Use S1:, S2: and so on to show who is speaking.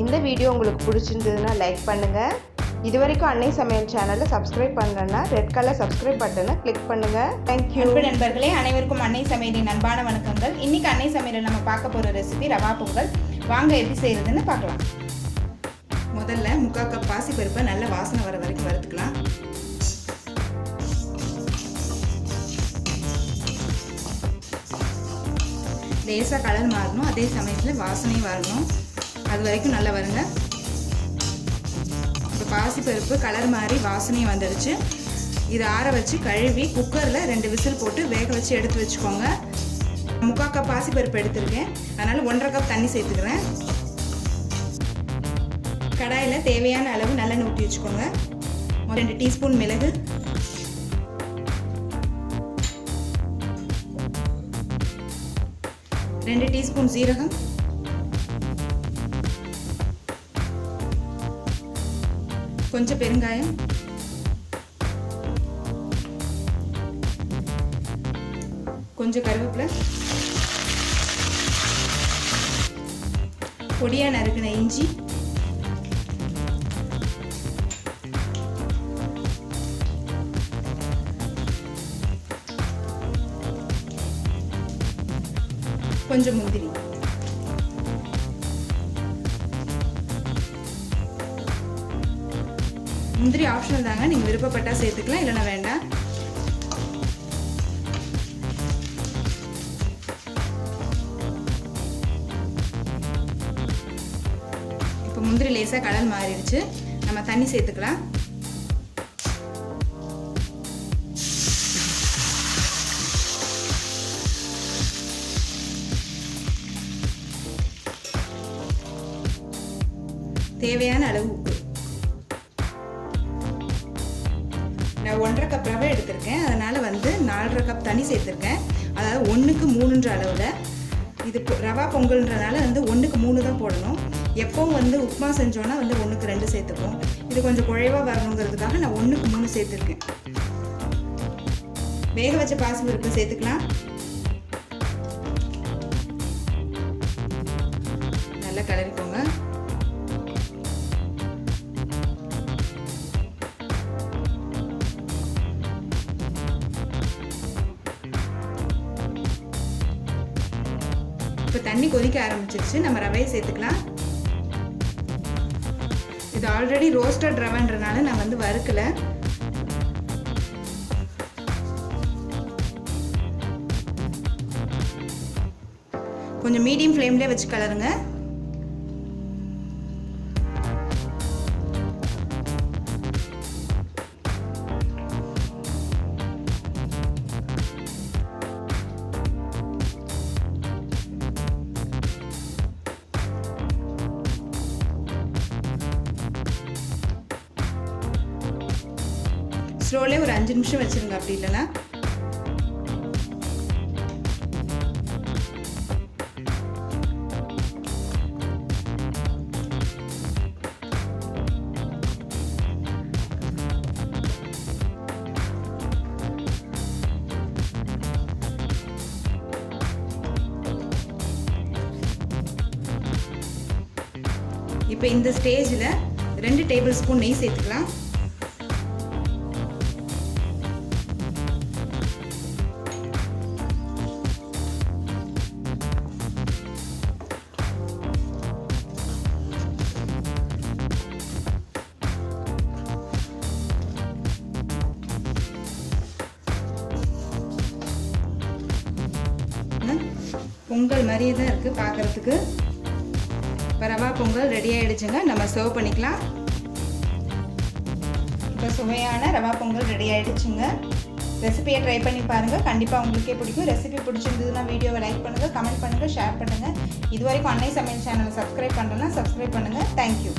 S1: இந்த வீடியோ உங்களுக்கு பிடிச்சிருந்ததுன்னா லைக் பண்ணுங்கள். இதுவரைக்கும் அன்னை சமையல் சேனலை சப்ஸ்கிரைப் பண்ணலன்னா ரெட் கலர் சப்ஸ்கிரைப் பட்டனை கிளிக் பண்ணுங்கள். தேங்க்யூ.
S2: அன்பு நண்பர்களே, அனைவருக்கும் அன்னை சமையலின் அன்பான வணக்கங்கள். இன்றைக்கி அன்னை சமையலில் நம்ம பார்க்க போகிற ரெசிபி ரவா பொங்கல். வாங்க எப்படி செய்கிறதுன்னு பார்க்கலாம். முதல்ல 3/4 கப் பாசிப்பருப்பை நல்ல வாசனை வர வரைக்கும் வறுத்துக்கலாம். லேசாக கலர் மாறணும், அதே சமயத்தில் வாசனையும் வரணும். அது வரைக்கும் நல்லா வருங்க. இப்போ பாசிப்பருப்பு கலர் மாறி வாசனையும் வந்துடுச்சு. இதை ஆற வச்சு கழுவி குக்கரில் 2 விசில் போட்டு வேக வச்சு எடுத்து வச்சுக்கோங்க. 3/4 கப் பாசிப்பருப்பு எடுத்துருக்கேன், அதனால் 1/2 கப் தண்ணி சேர்த்துக்கிறேன். கடாயில் தேவையான அளவு நல்லெண்ணெய் ஊற்றி வச்சுக்கோங்க. 2 டீஸ்பூன் மிளகு, 2 டீஸ்பூன் சீரகம், கொஞ்சம் பெருங்காயம், கொஞ்சம் கருவேப்பிலை, பொடியாக நறுக்கின இஞ்சி, கொஞ்சம் முந்திரி. முந்திரி ஆப்ஷனல் தாங்க, நீங்கள் விருப்பப்பட்டா சேர்த்துக்கலாம், இல்லைன்னா வேண்டாம். இப்போ முந்திரி லேசாக கலர் மாறிடுச்சு, நம்ம தண்ணி சேர்த்துக்கலாம். தேவையான அளவு உப்பு. நான் 1/2 கப் ரவை எடுத்திருக்கேன், அதனால் 4/2 கப் தண்ணி சேர்த்துருக்கேன். அதாவது 1க்கு 3ன்ற அளவில். இது ரவா பொங்கல்ன்றதுனால 1க்கு 3 தான் போடணும். எப்போவும் உப்புமா செஞ்சோன்னா 1க்கு 2 சேர்த்துப்போம். இது கொஞ்சம் குழைவாக வரணுங்கிறதுக்காக நான் 1க்கு 3 சேர்த்துருக்கேன். வேக வச்ச பாசிப்பருப்பு சேர்த்துக்கலாம். நல்லா கலரிக்கோங்க. இப்போ தண்ணி கொதிக்க ஆரம்பிச்சிருச்சு, நம்ம ரவையை சேர்த்துக்கலாம். இது ஆல்ரெடி ரோஸ்டட் ரவைன்றனால நான் வறுக்கல. கொஞ்சம் மீடியம் ஃப்ளேம்லேயே வச்சு கலருங்க. ஸ்லோலே ஒரு 5 நிமிஷம் வச்சுருங்க. அப்படி இல்லைன்னா இப்போ இந்த ஸ்டேஜில் 2 டேபிள் ஸ்பூன் நெய் சேர்த்துக்கலாம். பொங்கல் மாதிரியே தான் இருக்குது பார்க்குறதுக்கு. இப்போ ரவா பொங்கல் ரெடி ஆகிடுச்சுங்க, நம்ம சர்வ் பண்ணிக்கலாம். இப்போ சுவையான ரவா பொங்கல் ரெடி ஆகிடுச்சுங்க. ரெசிபியை ட்ரை பண்ணி பாருங்கள், கண்டிப்பாக உங்களுக்கே பிடிக்கும். ரெசிபி பிடிச்சிருந்ததுன்னா வீடியோவை லைக் பண்ணுங்கள், கமெண்ட் பண்ணுங்கள், ஷேர் பண்ணுங்கள். இது வரைக்கும் அன்னை சமையல் சேனலை சப்ஸ்கிரைப் பண்ணலன்னா சப்ஸ்கிரைப் பண்ணுங்கள். தேங்க்யூ.